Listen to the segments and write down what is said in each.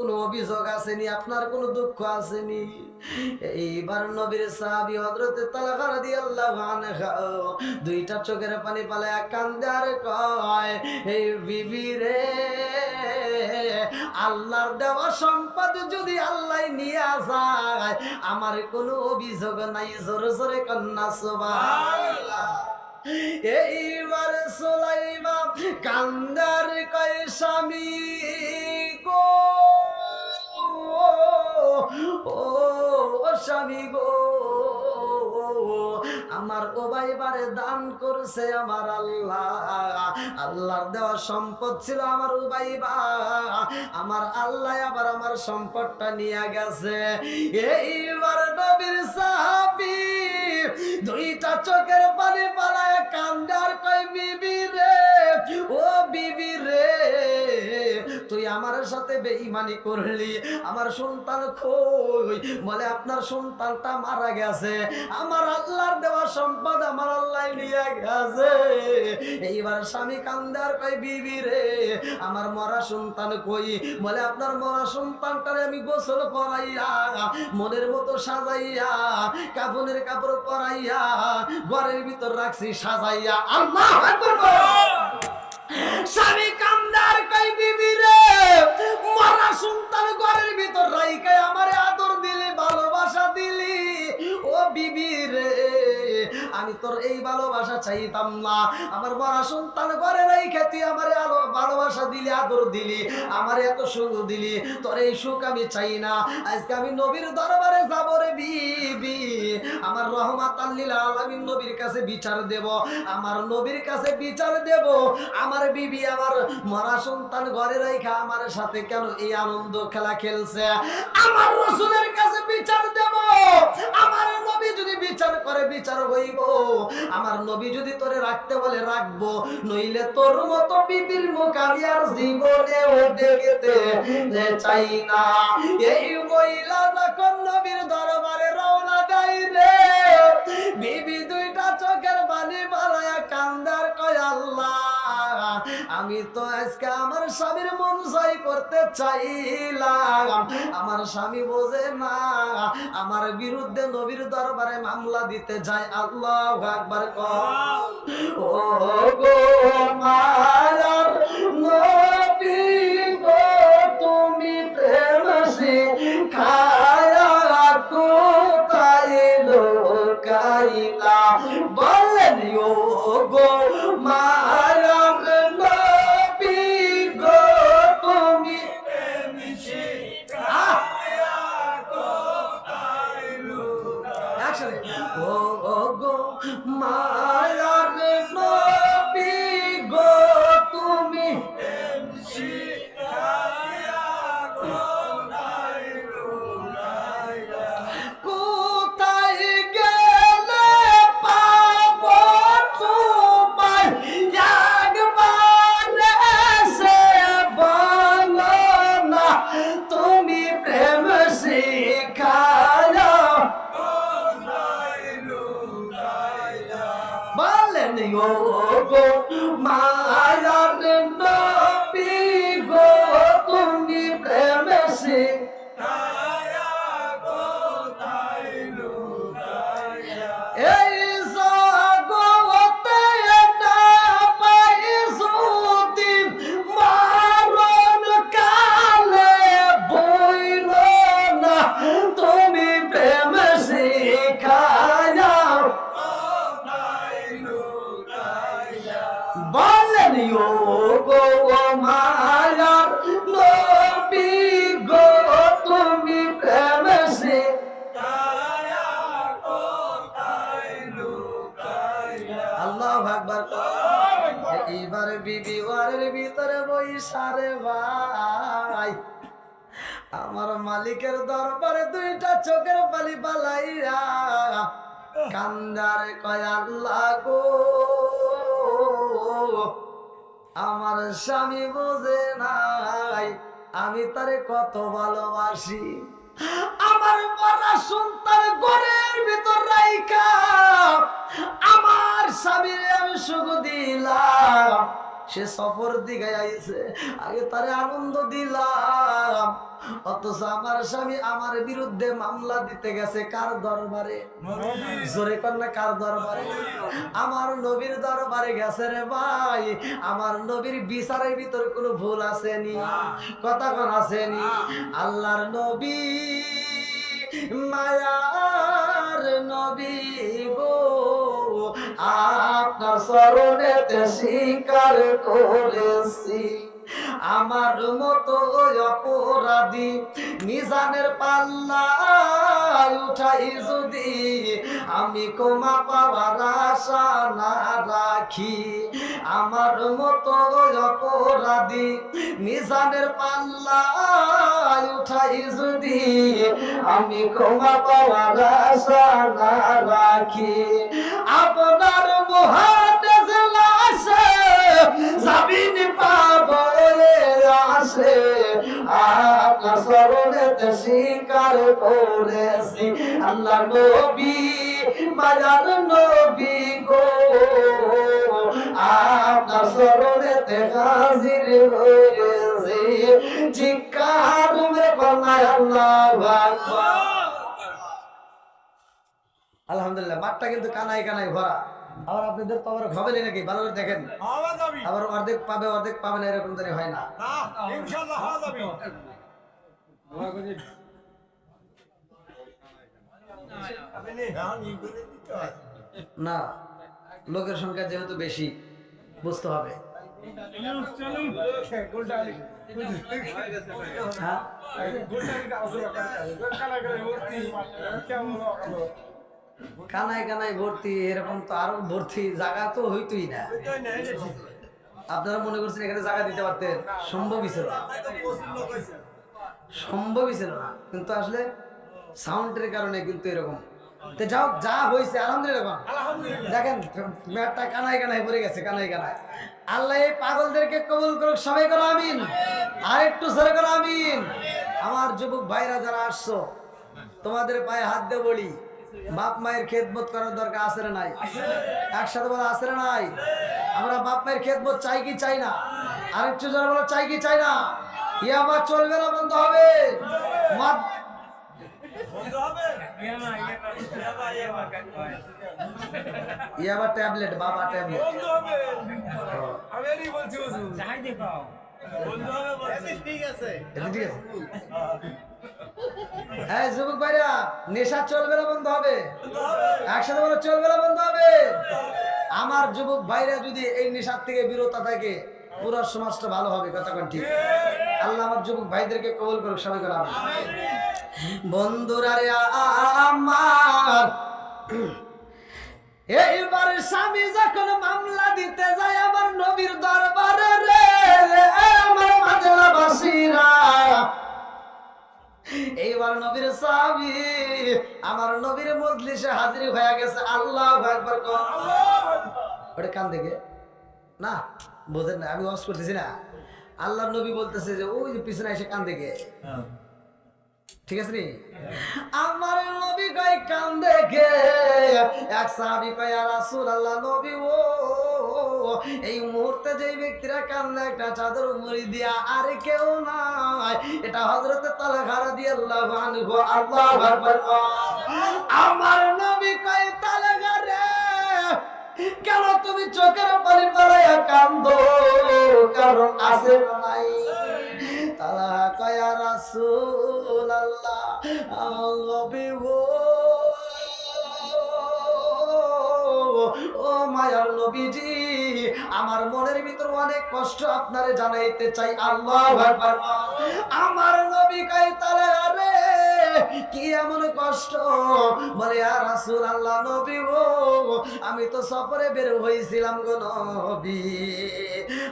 কোনো অভিযোগ আসেনি, আপনার কোনো দুঃখ আসেনি? এইবার নবীর সাহাবী হযরতে তালহা রাদিয়াল্লাহু আনহু দুইটা চোখের পানি পালায়া কান্দে আর কয়, এই বিবি রে, আল্লাহর দেওয়া সম্পদ যদি আল্লাহ নিয়ে যায় আমার কোনো অভিযোগ নাই। জোরে জোরে কন্যা সুবহানাল্লাহ। এইবার সুলাইমা কান্দার কয়, স্বামী গো, ও স্বামী গো, আমার উবাইবারে দান করছে আমার আল্লাহ, আল্লাহর দেওয়া সম্পদ ছিল আমার উবাইবা, আমার আল্লাহ আবার আমার সম্পদটা নিয়ে গেছে। এইবার নবীর সাহাবী দুইটা চোখের পানি পালায় কান্দার কয়, বিবি রে, ও বিবি রে, তুই আমার সাথে বেঈমানি করলি, আমার সন্তান কই? বলে আপনার সন্তানটা মারা গেছে, আমার আল্লাহর দেওয়া সম্পদ আমার আল্লাহ নিয়ে গেছে। এইবার স্বামী কান্দার কয়, বিবি রে, আমার মরা সন্তান কই? বলে আপনার মরা সন্তানটারে আমি গোসল করাইয়া মনের মতো সাজাইয়া কাফনের কাপড় পরাইয়া ঘরের ভিতর রাখছি সাজাইয়া। আল্লাহু আকবার। স্বামী কান্দার কই, বিবি রে, মরা সন্তান ঘরের ভিতর রাইখা আমারে আদর দিলি, ভালোবাসা দিলি, ও বিবি রে, আমি তোর এই ভালোবাসা চাইতাম না। আমার মরা সন্তান ঘরে রাইখা তুই আমারে ভালোবাসা দিলি, আদর দিলি, আমার এত সুখ দিলি, তোর এই সুখ আমি চাই না। আজকে আমি নবীর দরবারে যাব রে বিবি, আমার রহমাতাল লিল আলামিন নবীর কাছে বিচার দেব, আমার নবীর কাছে বিচার দেব, আমার বিবি আমার মরা সন্তান ঘরে রাইখা আমার সাথে কেন এই আনন্দ খেলা খেলছে। আমার রাসূলের কাছে বিচার দেব, আমার নবী যদি বিচার করে বিচার হইব, আমার নবী যদি তোরে রাখতে বলে রাখবো, নইলে তোর মতো বিবির মুখ আমি আর জীবনেও দেখতে চাই না। এই মহিলা যখন নবীর দরবারে রওনা দেয় রে, বিবি দুইটা চোখের পানি বালায়া কান্দার কয়, আল্লাহ, আমি তো আজকে আমার স্বামীর মন জয় করতে চাইলাম, আমার স্বামী বোঝে না, আমার বিরুদ্ধে নবীর দরবারে মামলা দিতে যায়। আল্লাহু আকবার। ও গো মায়ার নবী গো, তুমি প্রেম শিখায়া কোথায় লোকাইলা? বলেন ও গো মায়ার নবী গো, তুমি প্রেম শিখায়া কোথায় লোকাইলা? ও গো মায়ার নবী গো, তুমি প্রেম শিখায়া কোথায় লোকাইলা? কোথায় গেলে পাবো তোমায়, একবার এসে বলো না, তুমি প্রেম শিখায়া কোথায় লোকাইলা? বলেন ও গো মায়ার নবী গো, তুমি প্রেম শিখায়া কোথায় লোকাইলা? এই জগতে না পাই যদি মরণ কালে বইল না, তুমি প্রেম শিখায়া কোথায় লোকাইলা? বলেন ও গো মায়ার নবী গো, তুমি প্রেম শিখায়া কোথায় লোকাইলা? আল্লাহু আকবার। এইবার বিবি ঘরের ভিতরে বইসারে ভাই, আমার মালিকের দরবারে দুইটা চোখের পানি পালাইয়া কান্দারে কয়, আল্লাহ গো, আমার স্বামী বোঝে নাই আমি তারে কত ভালোবাসি, আমার মরা সন্তান ঘরের ভিতর রাইখা আমার স্বামীরে আমি সুখ দিলাম, সে সফর দিকে আইছে, আগে তারে আনন্দ দিলাম, অথচ আমার স্বামী আমার বিরুদ্ধে মামলা দিতে গেছে কার দরবারে? জোরে কর না, কার দরবারে? আমার নবীর দরবারে গেছে রে ভাই। আমার নবীর বিচারের ভিতর কোনো ভুল আসেনি, কথা কোন আসেনি? আল্লাহর নবী মায়ার নবী গো, আপনার চরণেতে স্বীকার করেছি আমার মতো অপরাধী মিজানের পাল্লায় উঠাই যদি আমি ক্ষমা পাওয়ার আশা না রাখি, আমার মতো অপরাধী মিজানের পাল্লায় উঠাই যদি আমি ক্ষমা পাওয়ার আশা না রাখি, আপনার মহাদেশ লাশে জামিন পাবো আসে আপনার চরণেতে স্বীকার করেছি আল্লাহ নবী মায়ার নবী গো, আপনার চরণেতে হাজির হয়েছি। চিৎকার মেরে বাংলায় আল্লাহু আকবার। আলহামদুলিল্লাহ। মাঠটা কিন্তু কানায় কানায় ভরা। আবার আপনাদের তো আবার হবে নাকি? ভালো করে দেখেন, আবার অর্ধেক পাবে অর্ধেক পাবে না, এরকম জানি হয় না। না, লোকের সংখ্যা যেহেতু বেশি বুঝতে হবে। কানায় কানায় ভর্তি, এরকম তো আরো ভর্তি, জায়গা তো হইতই না। আপনারা মনে করছেন এখানে জায়গা দিতে পারতেন? সম্ভবই ছিল না, সম্ভবই ছিল না। কিন্তু আসলে সাউন্ডের কারণে কিন্তু এরকম। তো যাও, যা হয়েছে আলহামদুলিল্লাহ। দেখেন ম্যাটটা কানায় কানায় ভরে গেছে, কানায় কানায়। আল্লাহ এই পাগলদেরকে কবুল করুক, সবাই করো আমিন। আর একটু জোরে করো আমিন। আমার যুবক ভাইরা যারা আসছো, তোমাদের পায়ে হাত দিয়ে বলি, বাপ মায়ের খেদমত করার দরকার আছে না নাই? একসাথে বলা আছে না নাই? আমরা বাপ মায়ের খেদমত চাই কি চাই না? আরেকটু জোরে বলো, চাই কি চাই না? ইয়াবা চলবে না, বন্ধ হবে। ইয়াবা ট্যাবলেট, বাবা ট্যাবলেট। হ্যাঁ যুবক ভাইরা, নেশা চলবে না, বন্ধ হবে। একসাথে বলো, চলবে না, বন্ধ হবে। আমার যুবক ভাইরা যদি এই নেশার থেকে বিরত থাকে, পুরো সমাজটা ভালো হবে, কথা কোন ঠিক? আল্লাহ আমার যুবক ভাইদেরকে কবুল করুক, সবাই করে আমিন। বন্ধুরা রে আমার, এইবার স্বামী যখন মামলা দিতে যায় আমার নবীর দরবারে রে, আমার মাদলাবাসীরা, এইবার নবীর স্বামী আমার নবীর মজলিসে হাজির হয়ে গেছে। আল্লাহু আকবার। ওটা কান দেখে না, বোঝেন না, আমি ওয়াজ করতেছি না। আল্লাহর নবী বলতেছে যে ওই যে পিছনে এসে কান দেখে, ঠিক আছে নি? আমার নবী কয় কান দেখে, এক সাহাবী কয় ইয়া রাসূলুল্লাহ, নবী ও এই মুহূর্তে যেই ব্যক্তিরা কান্দে একটা চাদর মুড়ি দিয়া, আর কেউ নাই, এটা হযরতে তালহা রাদিয়াল্লাহু আনহু। আল্লাহু আকবার। আমার নবী কয় তালহা রে, কেন তুমি চোখের পানি ফেলাইয়া কান্দো? কারণ আছে না নাই? তালহা কয় ইয়া রাসূলুল্লাহ, নবী ও মায়ার নবীজি, আমার মনের ভিতর অনেক কষ্ট আপনারে জানাইতে চাই। আল্লাহু আকবার। আমার নবী কয় তালহা রে, কি এমন কষ্ট? বলে ইয়া রাসূলুল্লাহ, নবী গো, আমি তো সফরে বের হইছিলাম গো নবী,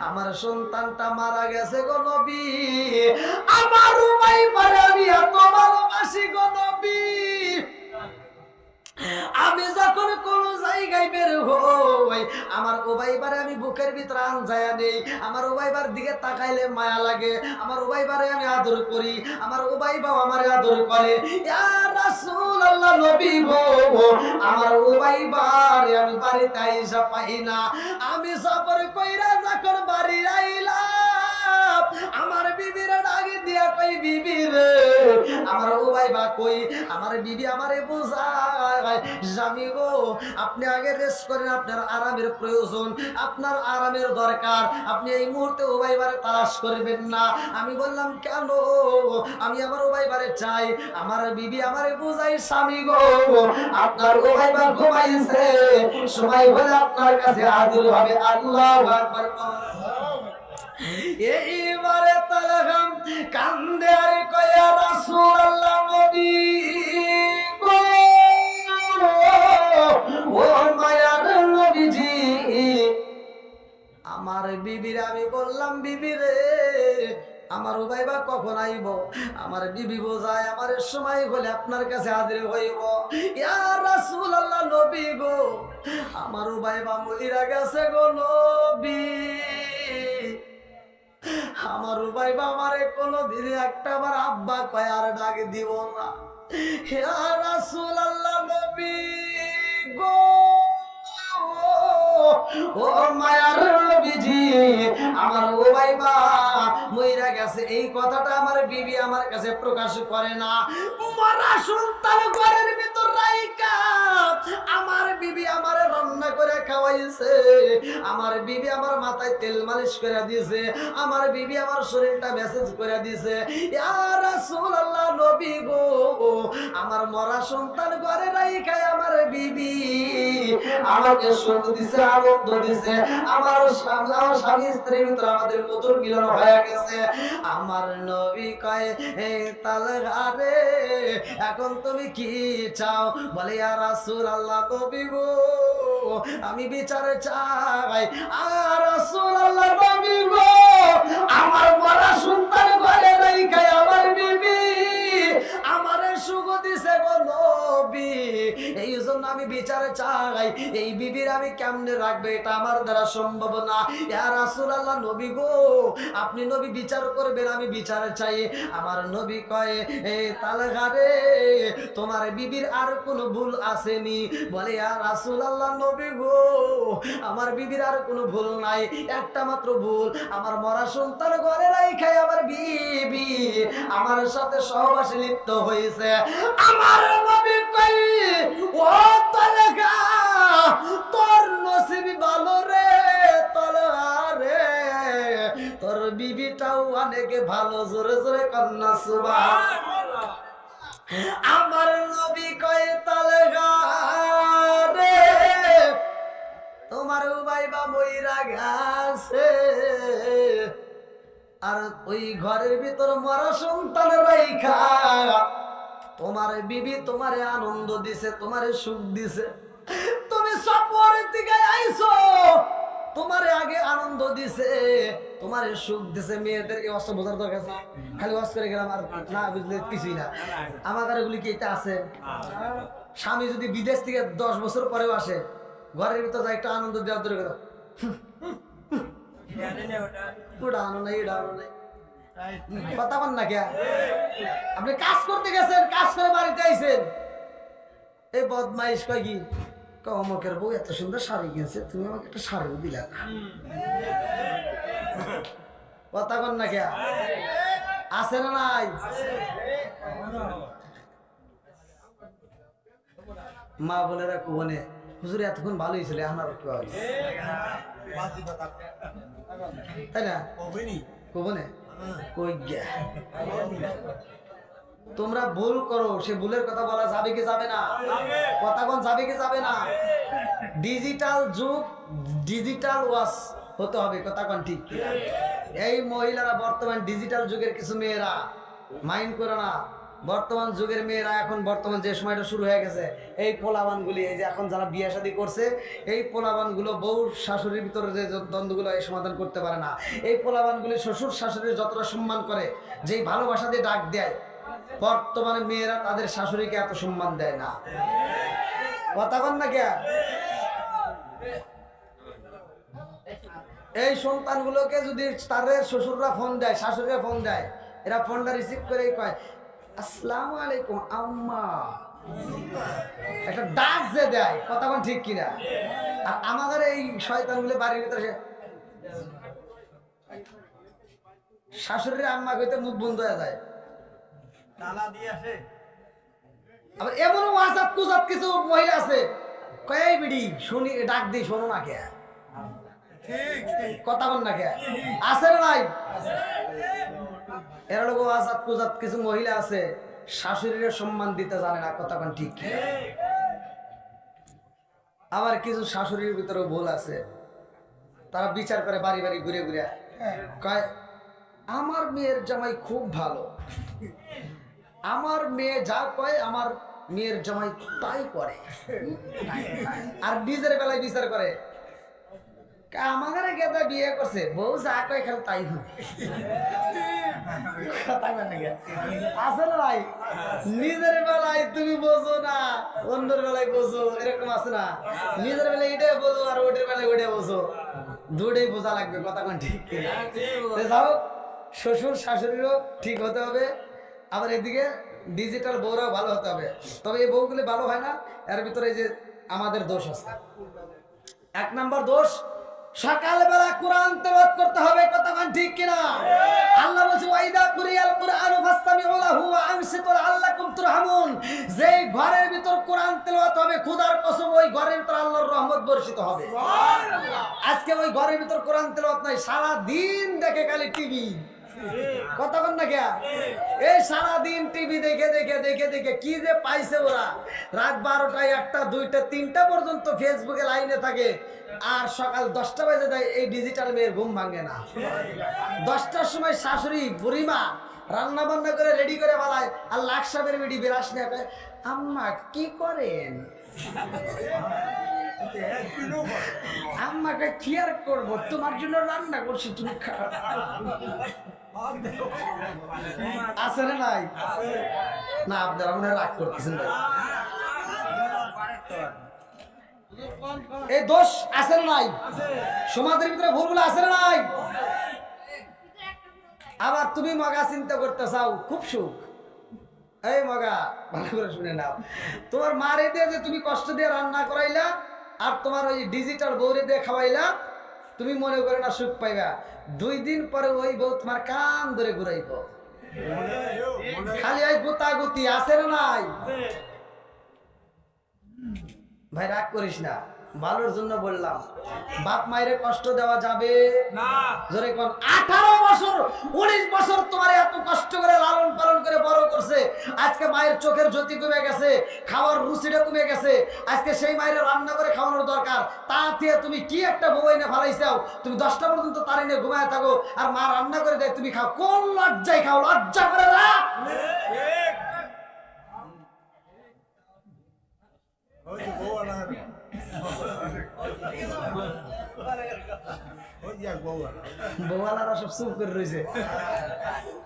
আমার সন্তানটা মারা গেছে গো নবী, আমার উমাইমারে আমি এত ভালোবাসি গো নবী, আমি যখন কোন জায়গায় বের হই আমার উবাইবারে আমি বুকের ভিতরে আনজায়া নেই, আমার উবাইবার দিকে তাকাইলে মায়া লাগে, আমার উবাইবারে আমি আদর করি, আমার উবাইবাও আমারে আদর করে। ইয়া রাসূলুল্লাহ, নবী গো, আমার উবাইবারে আমি বাড়িতে আইসা পাই না, আমি সফর কইরা যখন বাড়ি আইলাম আমার বিবির ডাক দিয়া কই, বিবি রে আমার উবাইবা কই, আমার বিবি আমারে বুঝায় স্বামী গো আপনি আগে রেস্ট করেন, আপনার আরামের প্রয়োজন, আপনার আরামের দরকার, আপনি এই মুহূর্তে উবাইবারে তালাশ করবেন না। আমি বললাম কেন? আমি আমার উবাইবারে চাই। আমার বিবি আমারে বুঝাই স্বামী গো আপনার উবাইবা ঘুমাইছে, সময় হলে আপনার কাছে হাজির হবে। আল্লাহু আকবার। এইবারে তালাগাম কান্দে আর কয়া রাসূলুল্লাহ নবী গো, ও মায়ার নবীজি, আমার বিবির আমি বললাম বিবি রে আমার উবাইবা কখন আইব? আমার বিবি বোঝায় আমার সময় হলে আপনার কাছে হাজির হইব। ইয়া রাসূলুল্লাহ নবী গো আমার উবাইবা মইরা গেছে গো নবী, আমার উবাইবা আমারে কোনদিন একটা বার আব্বা কয় আর ডাক দিব না। ইয়া রাসূলুল্লাহ নবী গো, ও মায়ার নবীজি, আমার উবাইবা মইরা গেছে এই কথাটা আমার বিবি আমার কাছে প্রকাশ করে না। মরা সন্তান ঘরের ভিতর রাইকা আমার বিবি আমারে রান্না করে খাওয়াইছে, আমার বিবি আমার মাথায় তেল মালিশ করে দিয়েছে, আমার বিবি আমার শরীরটা মেসেজ করে দিয়েছে। ইয়া রাসূলুল্লাহ নবী গো আমার মরা সন্তান ঘরে রাইকা আমার বিবি আমাকে সুখ দিছে, আনন্দ দিছে, আমার স্বামী স্ত্রীর ভিতরে আমাদের নতুন মিলন হয়ে গেছে। আমার নবী কয় হে তালগারে এখন তুমি কি চাও? বলে ইয়া রাসূলুল্লাহ নবী গো আমি বিচার চাই। আর রাসূলুল্লাহ নবী গো আমার মরা সন্তান ঘরে রাইখা আমার বিবি আমারে সুখ দিছে গো নবী, এই জন্য আমি বিচার চাই এই বিবির আমি কেমনে রাখবে, এটা আমার দ্বারা সম্ভব না। ইয়া রাসূলুল্লাহ নবী গো আপনি নবী বিচার করবেন, আমি বিচার চাই। আমার নবী কয় এ তালগারে তোমার বিবির আর কোনো ভুল আসেনি? বলে ইয়া রাসূলুল্লাহ নবী গো আমার বিবির আর কোনো ভুল নাই, একটা মাত্র ভুল, আমার মরা সন্তান ঘরে রাইখাই আমার বিবি আমার সাথে সহবাসে লিপ্ত হয়েছে। আমার নবী কয় ও তালগা তোর নসিবি ভালো রে তালগারে, তোর বিবিটাও অনেক ভালো। জোরে জোরে কন্যা সুবহানাল্লাহ। আমার নবী কয় তালগা রে তোমার উবাইবা মইরা গেছে, আর ওই ঘরের ভিতর মরা সন্তান রাইখা তোমার বিবি তোমারে আনন্দ দিছে, তোমারে সুখ দিছে। তুমি সফরের দিকে আইছো, তোমারে আগে আনন্দ দিছে, তোমারে সুখ দিছে। মেয়েদেরকে অস্ত্র বোঝার দরকার আছে? খালি ওয়াজ করে গেলাম আর না বুঝলে কিছুই না। আমাদের এগুলি কি এটা আছে? স্বামী যদি বিদেশ থেকে 10 বছর পরেও আসে ঘরের ভিতর যা একটা আনন্দ দেওয়ার দরকার, ওটা আনো নাই এটা আনো নাই, কথা বল না কে? আপনি কাজ করতে গেছেন, কাজ করে বাড়িতে আইছেন, এই বদমাইশ কয় কি অমকের বউ এত সুন্দর শাড়ি কিনছে, তুমি আমাকে একটা শাড়িও দিলা না, কথা বল না কে? আছে না নাই? মা বোনেরা কোনে হুজুর এতক্ষণ ভালোই ছিল, আমার তাই না কোনে কই গিয়া তোমরা ভুল করো, সে ভুলের কথা বলা যাবে কি যাবে না? কথা কোন যাবে কি যাবে না? ডিজিটাল যুগ, ডিজিটাল ওয়াশ হতে হবে, কথা কোন ঠিক? এই মহিলারা বর্তমান ডিজিটাল যুগের কিছু মেয়েরা মাইন্ড করে না, বর্তমান যুগের মেয়েরা এখন বর্তমান যে সময়টা শুরু হয়ে গেছে, এই পোলাবানগুলি এই যে এখন যারা বিয়ে শাদী করছে, এই পোলাবানগুলো বউ শাশুড়ির ভিতরে যে দ্বন্দ্বগুলো এই সমাধান করতে পারে না, এই পোলাবানগুলি শ্বশুর শাশুড়ির যতটা সম্মান করে, যেই ভালোবাসা দিয়ে ডাক দেয়, বর্তমানে মেয়েরা তাদের শাশুড়িকে এত সম্মান দেয় না, কথা বল না কে? এই সন্তানগুলোকে যদি তাদের শ্বশুররা ফোন দেয়, শাশুড়িরা ফোন দেয়, এরা ফোনটা রিসিভ করে কয় আসসালামু আলাইকুম আম্মা, একটা ডাক যে দেয়, কথা বল ঠিক কিনা? আর আমাদের এই শয়তানগুলো বাড়ির ভিতরে শাশুড়ির আম্মা কইতে মুখ বন্ধ হয়ে যায়, আবার এমনও ওয়াজাত কুজাত কিছু মহিলা আছে কয় বিড়ি শুনি ডাক দিই শোনো না কে কথা বল না কে আছে না নাই এর লোক ওয়াজাত কুজাত কিছু মহিলা আছে শাশুড়ির সম্মান দিতে জানে না কথা কোন ঠিক আবার কিছু শাশুড়ির ভিতরে ভুল আছে তারা বিচার করে বাড়ি বাড়ি ঘুরে ঘুরে কয় আমার মেয়ের জামাই খুব ভালো আমার মেয়ে যা কয় আমার মেয়ের জামাই তাই করে আর নিজের বেলায় বিচার করে আমাদের গেদা বিয়ে করছে বউ যা কয় খালি তাই হবে আছে না ভাই নিজের বেলায় তুমি বোঝো না অন্যের বেলায় বোঝো এরকম আছে না নিজের বেলায় এটাই বোঝো আর ওটার বেলায় ওইটাই বোঝো দুটোই বোঝা লাগবে কথা কোন ঠিক যাও শ্বশুর শাশুড়িরও ঠিক হতে হবে আবার এদিকে ডিজিটাল বউরাও ভালো হতে হবে তবে এই বউগুলি ভালো হয় না এর ভিতরে যে আমাদের দোষ আছে এক নাম্বার দোষ সকালবেলা কোরআন তেলাওয়াত করতে হবে কতক্ষণ ঠিক কিনা আল্লাহ বলেছে ওয়াইদা কুরিয়াল কুরআনু ফাসতামিউ লাহু ওয়া আনসিতু লাআল্লাকুম তুরহামুন যে ঘরের ভিতর কোরআন তেলাওয়াত হবে খোদার কসম ওই ঘরের ভিতর আল্লাহর রহমত বর্ষিত হবে সুবহানাল্লাহ আজকে ওই ঘরের ভিতর কোরআন তেলাওয়াত নাই সারা দিন দেখে খালি টিভি কতক্ষণ না কে এই সারা দিন টিভি দেখে দেখে দেখে দেখে কি যে পাইছে ওরা রাত 12টায় 1টা 2টা 3টা পর্যন্ত ফেসবুকে লাইনে থাকে আর সকাল 10টা বাজে দেয় এই ডিজিটাল মেয়ের ঘুম ভাঙে না 10টার সময় শাশুড়ি বুড়িমা রান্না বান্না করে রেডি করে বালায় আর লাখ সাবের বেডি বিরাস নিয়ে কয় আম্মা কি করেন আম্মাকে কি আর করবো তোমার জন্য রান্না করছি তুমি খাও আছে না নাই না আপনারা মনে রাগ করতেছেন এই দোষ আছে না নাই সমাজের ভিতরে ভুলগুলো আছে না নাই আবার তুমি মগা চিন্তা করতে চাও খুব সুখ এই মগা ভালো করে শুনে নাও তোমার মারে দিয়ে যে তুমি কষ্ট দিয়ে রান্না করাইলা আর তোমার ওই ডিজিটাল বউরে দিয়ে খাওয়াইলা তুমি মনে করে না সুখ পাইবা 2 দিন পরে ওই বউ তোমার কান ধরে ঘুরাইব খালি ওই গুতাগুতি আছে না নাই ভাই রাগ করিস না ভালোর জন্য বললাম বাপ মায়ের কষ্ট দেওয়া যাবে না জোরে কোন 18 বছর 19 বছর তোমার এত কষ্ট করে লালন পালন করে বড় করছে আজকে মায়ের চোখের জ্যোতি কমে গেছে খাওয়ার রুচিটা কমে গেছে আজকে সেই মায়ের রান্না করে খাওয়ানোর দরকার তা দিয়ে তুমি কি একটা বউ এনে ফালাইছাও তুমি 10টা পর্যন্ত তার এনে ঘুমায় থাকো আর মা রান্না করে দেয় তুমি খাও কোন লজ্জায় খাও লজ্জা করে না বউয়ালারা সব চুপ করে রয়েছে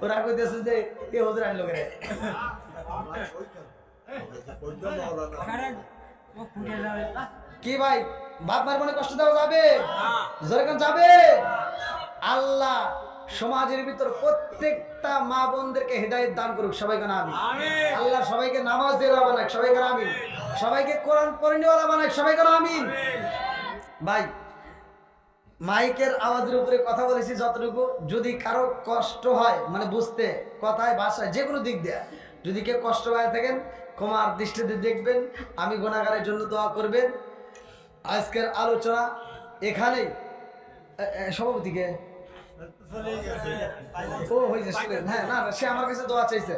ওরা কইতেছে যে কে হুজুর আনলো করে কি ভাই বাপ মার মনে কষ্ট দেওয়া যাবে যখন যাবে আল্লাহ সমাজের ভিতর প্রত্যেকটা মা বোনদেরকে হেদায়েত দান করুক সবাই কেন আমিন আল্লাহ সবাইকে নামাজ দিয়ে বানাক সবাই কেন আমিন সবাইকে কোরআন পড়নেওয়ালা বানাক সবাই কেন আমিন ভাই মাইকের আওয়াজের উপরে কথা বলেছি যতটুকু যদি কারো কষ্ট হয় মানে বুঝতে কথায় ভাষায় যে কোনো দিক দিয়ে যদি কেউ কষ্ট পায় থাকেন ক্ষমার দৃষ্টিতে দেখবেন আমি গুনাহগারের জন্য দোয়া করবেন আজকের আলোচনা এখানেই সভাপতিকে ও হয়েছে হ্যাঁ না সে আমার কাছে দোয়া চাইছে